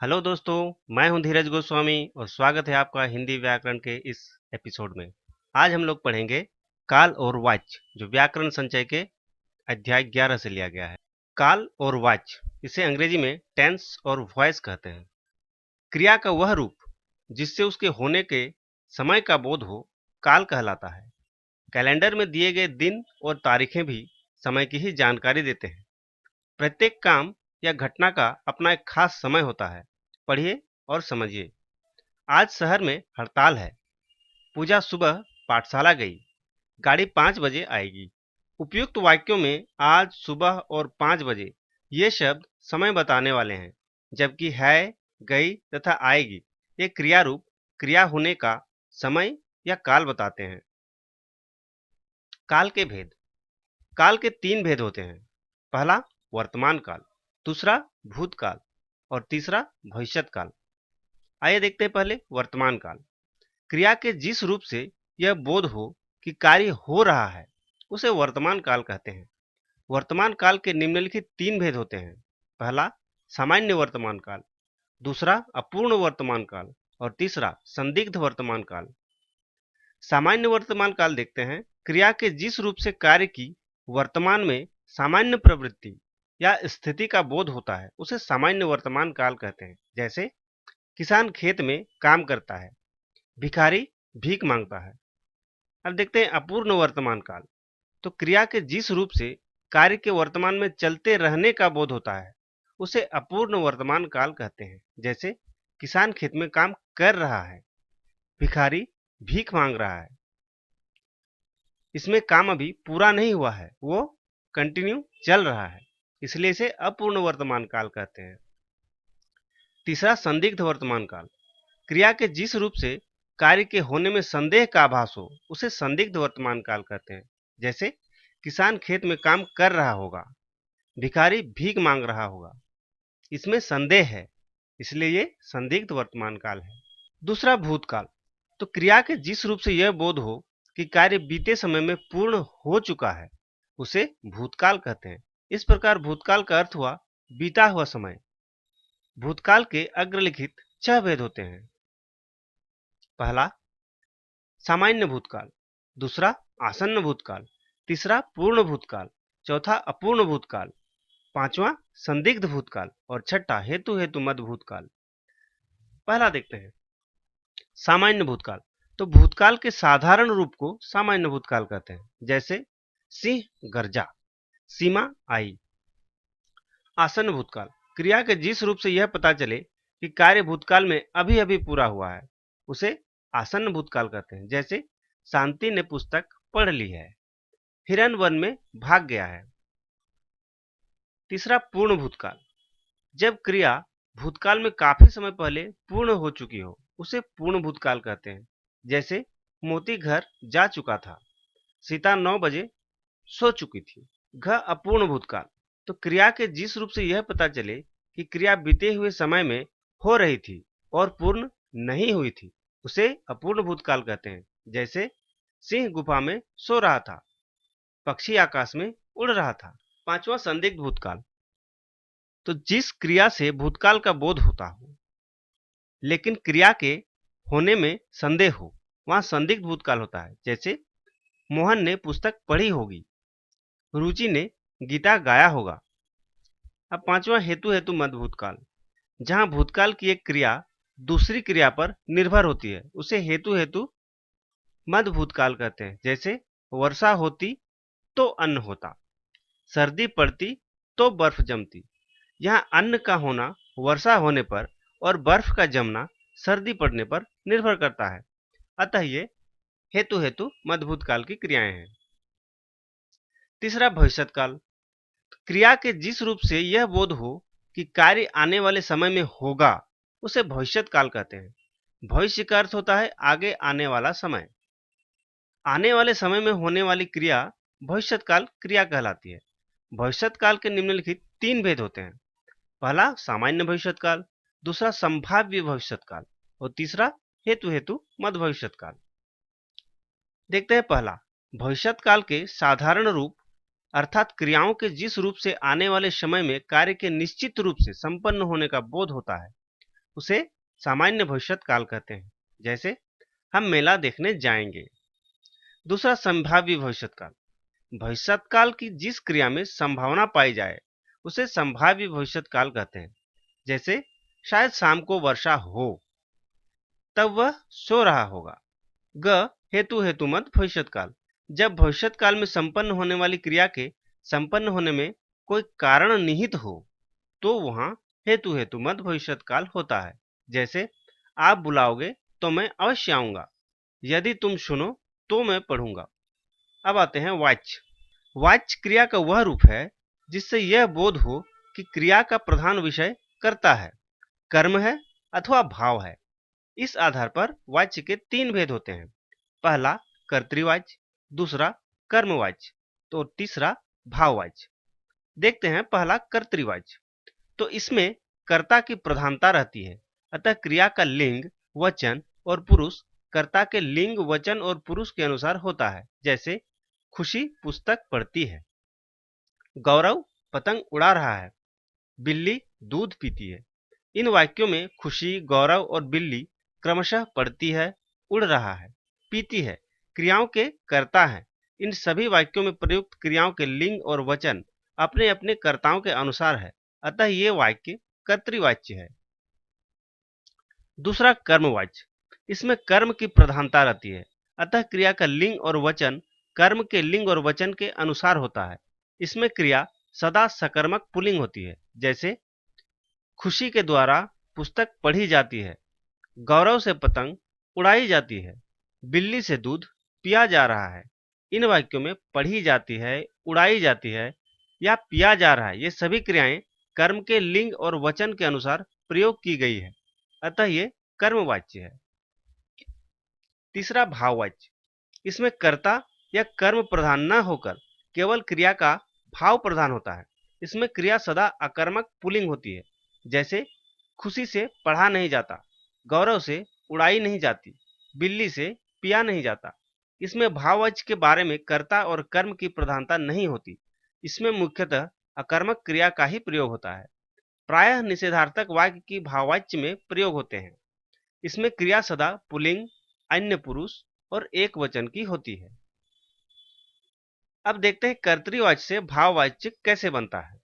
Hello दोस्तों, मैं हूं धीरज गोस्वामी और स्वागत है आपका हिंदी व्याकरण के इस एपिसोड में। आज हम लोग पढ़ेंगे काल और वाच्य, जो व्याकरण संचय के अध्याय 11 से लिया गया है। काल और वाच्य, इसे अंग्रेजी में टेंस और वॉइस कहते हैं। क्रिया का वह रूप जिससे उसके होने के समय का बोध हो, काल कहलाता है। कैलेंडर में दिए गए दिन और तारीखें भी समय की ही जानकारी देते हैं। प्रत्येक काम या घटना का अपना एक खास समय होता है। पढ़िए और समझिए। आज शहर में हड़ताल है। पूजा सुबह पाठशाला गई। गाड़ी 5 बजे आएगी। उपयुक्त वाक्यों में आज, सुबह और 5 बजे ये शब्द समय बताने वाले हैं, जबकि है, गई तथा आएगी ये क्रिया रूप क्रिया होने का समय या काल बताते हैं। काल के भेद। काल के 3 भेद होते हैं। पहला वर्तमान काल, दूसरा भूतकाल और तीसरा भविष्यत काल। आइए देखते हैं पहले वर्तमान काल। क्रिया के जिस रूप से यह बोध हो कि कार्य हो रहा है, उसे वर्तमान काल कहते हैं। वर्तमान काल के निम्नलिखित 3 भेद होते हैं। पहला सामान्य वर्तमान काल, दूसरा अपूर्ण वर्तमान काल और तीसरा संदिग्ध वर्तमान काल। सामान्य वर्तमान काल देखते हैं। क्रिया के जिस रूप से कार्य की वर्तमान में सामान्य प्रवृत्ति या स्थिति का बोध होता है, उसे सामान्य वर्तमान काल कहते हैं। जैसे किसान खेत में काम करता है, भिखारी भीख मांगता है। अब देखते हैं अपूर्ण वर्तमान काल। तो क्रिया के जिस रूप से कार्य के वर्तमान में चलते रहने का बोध होता है, उसे अपूर्ण वर्तमान काल कहते हैं। जैसे किसान खेत में काम कर रहा है, भिखारी भीख मांग रहा है। इसमें काम अभी पूरा नहीं हुआ है, वो कंटिन्यू चल रहा है, इसलिए इसे अपूर्ण वर्तमान काल कहते हैं। तीसरा संदिग्ध वर्तमान काल। क्रिया के जिस रूप से कार्य के होने में संदेह का आभास हो, उसे संदिग्ध वर्तमान काल कहते हैं। जैसे किसान खेत में काम कर रहा होगा, भिखारी भीख मांग रहा होगा। इसमें संदेह है, इसलिए ये संदिग्ध वर्तमान काल है। दूसरा भूतकाल। तो क्रिया के जिस रूप से यह बोध हो कि कार्य बीते समय में पूर्ण हो चुका है, उसे भूतकाल कहते हैं। इस प्रकार भूतकाल का अर्थ हुआ बीता हुआ समय। भूतकाल के अग्रलिखित 6 भेद होते हैं। पहला सामान्य भूतकाल, दूसरा आसन्न भूतकाल, तीसरा पूर्ण भूतकाल, चौथा अपूर्ण भूतकाल, पांचवा संदिग्ध भूतकाल और छठा हेतु हेतु मद भूतकाल। पहला देखते हैं सामान्य भूतकाल। तो भूतकाल के साधारण रूप को सामान्य भूतकाल कहते हैं। जैसे सिंह गरजा, सीमा आई। आसन्न भूतकाल। क्रिया के जिस रूप से यह पता चले कि कार्य भूतकाल में अभी अभी पूरा हुआ है, उसे आसन्न भूतकाल कहते हैं। जैसे शांति ने पुस्तक पढ़ ली है, हिरन वन में भाग गया है। तीसरा पूर्ण भूतकाल। जब क्रिया भूतकाल में काफी समय पहले पूर्ण हो चुकी हो, उसे पूर्ण भूतकाल कहते हैं। जैसे मोती घर जा चुका था, सीता 9 बजे सो चुकी थी। घ अपूर्ण भूतकाल। तो क्रिया के जिस रूप से यह पता चले कि क्रिया बीते हुए समय में हो रही थी और पूर्ण नहीं हुई थी, उसे अपूर्ण भूतकाल कहते हैं। जैसे सिंह गुफा में सो रहा था, पक्षी आकाश में उड़ रहा था। पांचवा संदिग्ध भूतकाल। तो जिस क्रिया से भूतकाल का बोध होता हो लेकिन क्रिया के होने में संदेह हो, वहां संदिग्ध भूतकाल होता है। जैसे मोहन ने पुस्तक पढ़ी होगी, रुचि ने गीता गाया होगा। अब पांचवा हेतु हेतु मद भूतकाल। जहां भूतकाल की एक क्रिया दूसरी क्रिया पर निर्भर होती है, उसे हेतु हेतु मद भूतकाल कहते हैं। जैसे वर्षा होती तो अन्न होता, सर्दी पड़ती तो बर्फ जमती। यहाँ अन्न का होना वर्षा होने पर और बर्फ का जमना सर्दी पड़ने पर निर्भर करता है। अतः ये हेतु हेतु मदभूत काल की क्रियाएं हैं। तीसरा भविष्यत काल। क्रिया के जिस रूप से यह बोध हो कि कार्य आने वाले समय में होगा, उसे भविष्यत काल कहते हैं। भविष्य का अर्थ होता है आगे आने वाला समय। आने वाले समय में होने वाली क्रिया भविष्यत काल क्रिया कहलाती है। भविष्यत काल के निम्नलिखित 3 भेद होते हैं। पहला सामान्य भविष्यत काल, दूसरा संभाव्य भविष्यत काल और तीसरा हेतु हेतु मद भविष्यत काल। देखते हैं पहला भविष्यत काल के साधारण रूप, अर्थात क्रियाओं के जिस रूप से आने वाले समय में कार्य के निश्चित रूप से संपन्न होने का बोध होता है, उसे सामान्य भविष्यत काल कहते हैं। जैसे हम मेला देखने जाएंगे। दूसरा संभाव्य भविष्यत काल। भविष्यत काल की जिस क्रिया में संभावना पाई जाए उसे संभाव्य भविष्यत काल कहते हैं। जैसे शायद शाम को वर्षा हो, तब वह सो रहा होगा। ग हेतु हेतुमत भविष्यत काल। जब भविष्यत काल में संपन्न होने वाली क्रिया के संपन्न होने में कोई कारण निहित हो तो वहां हेतु हेतुमत भविष्यत काल होता है। जैसे आप बुलाओगे तो मैं अवश्य आऊंगा, यदि तुम सुनो तो मैं पढ़ूंगा। अब आते हैं वाच्य। वाच्य क्रिया का वह रूप है जिससे यह बोध हो कि क्रिया का प्रधान विषय कर्ता है, कर्म है अथवा भाव है। इस आधार पर वाच्य के तीन भेद होते हैं। पहला कर्तृवाच्य, दूसरा कर्मवाच्य, तो तीसरा भाववाच्य। देखते हैं पहला कर्तृवाच्य। तो इसमें कर्ता की प्रधानता रहती है, अतः क्रिया का लिंग, वचन और पुरुष कर्ता के लिंग, वचन और पुरुष के अनुसार होता है। जैसे खुशी पुस्तक पढ़ती है, गौरव पतंग उड़ा रहा है, बिल्ली दूध पीती है। इन वाक्यों में खुशी, गौरव और बिल्ली क्रमशः पढ़ती है, उड़ रहा है, पीती है क्रियाओं के कर्ता हैं। इन सभी वाक्यों में प्रयुक्त क्रियाओं के लिंग और वचन अपने अपने कर्ताओं के अनुसार है, अतः ये वाक्य कर्तृवाच्य है। दूसरा कर्मवाच्य। इसमें कर्म की प्रधानता रहती है, अतः क्रिया का लिंग और वचन कर्म के लिंग और वचन के अनुसार होता है। इसमें क्रिया सदा सकर्मक पुल्लिंग होती है। जैसे खुशी के द्वारा पुस्तक पढ़ी जाती है, गौरव से पतंग उड़ाई जाती है, बिल्ली से दूध पिया जा रहा है। इन वाक्यों में पढ़ी जाती है, उड़ाई जाती है या पिया जा रहा है, ये सभी क्रियाएं कर्म के लिंग और वचन के अनुसार प्रयोग की गई है, अतः ये कर्मवाच्य है। तीसरा भाववाच्य। इसमें कर्ता या कर्म प्रधान न होकर केवल क्रिया का भाव प्रधान होता है। इसमें क्रिया सदा अकर्मक पुल्लिंग होती है। जैसे खुशी से पढ़ा नहीं जाता, गौरव से उड़ाई नहीं जाती, बिल्ली से पिया नहीं जाता। इसमें भाववाच्य के बारे में कर्ता और कर्म की प्रधानता नहीं होती। इसमें मुख्यतः अकर्मक क्रिया का ही प्रयोग होता है। प्रायः निषेधार्थक वाक्य की भाववाच्य में प्रयोग होते हैं। इसमें क्रिया सदा पुल्लिंग, अन्य पुरुष और एक वचन की होती है। अब देखते हैं कर्तृवाच्य से भाववाच्य कैसे बनता है।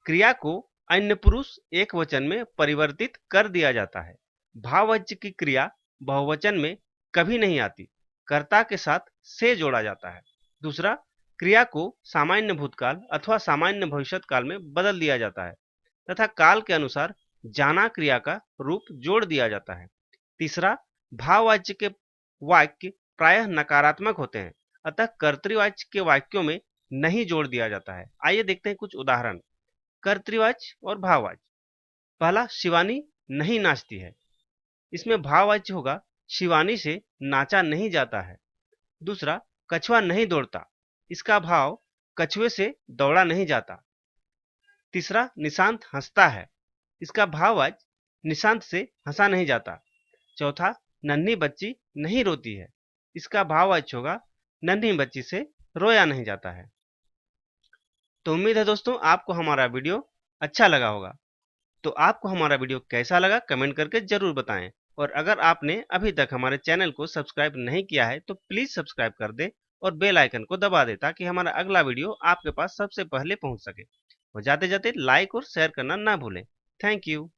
क्रिया को अन्य पुरुष एक वचन में परिवर्तित कर दिया जाता है। भाववाच्य की क्रिया बहुवचन में कभी नहीं आती, कर्ता के साथ से जोड़ा जाता है। दूसरा, क्रिया को सामान्य भूतकाल अथवा सामान्य भविष्यत काल में बदल दिया जाता है तथा काल के अनुसार जाना क्रिया का रूप जोड़ दिया जाता है। तीसरा, भाववाच्य के वाक्य प्रायः नकारात्मक होते हैं, अतः कर्तृवाच्य के वाक्यों में नहीं जोड़ दिया जाता है। आइए देखते हैं कुछ उदाहरण। कर्तृवाच्य और भाववाच्य। पहला, शिवानी नहीं नाचती है। इसमें भाववाच्य होगा शिवानी से नाचा नहीं जाता है। दूसरा, कछुआ नहीं दौड़ता। इसका भाव कछुए से दौड़ा नहीं जाता। तीसरा, निशांत हंसता है। इसका भाववाच्य निशांत से हंसा नहीं जाता। चौथा, नन्ही बच्ची नहीं रोती है। इसका भाववाच्य होगा नन्ही बच्ची से रोया नहीं जाता है। तो उम्मीद है दोस्तों आपको हमारा वीडियो अच्छा लगा होगा। तो आपको हमारा वीडियो कैसा लगा कमेंट करके जरूर बताएं। और अगर आपने अभी तक हमारे चैनल को सब्सक्राइब नहीं किया है तो प्लीज सब्सक्राइब कर दें और बेल आइकन को दबा दें ताकि हमारा अगला वीडियो आपके पास सबसे पहले पहुंच सके। और जाते जाते लाइक और शेयर करना ना भूलें। Thank you.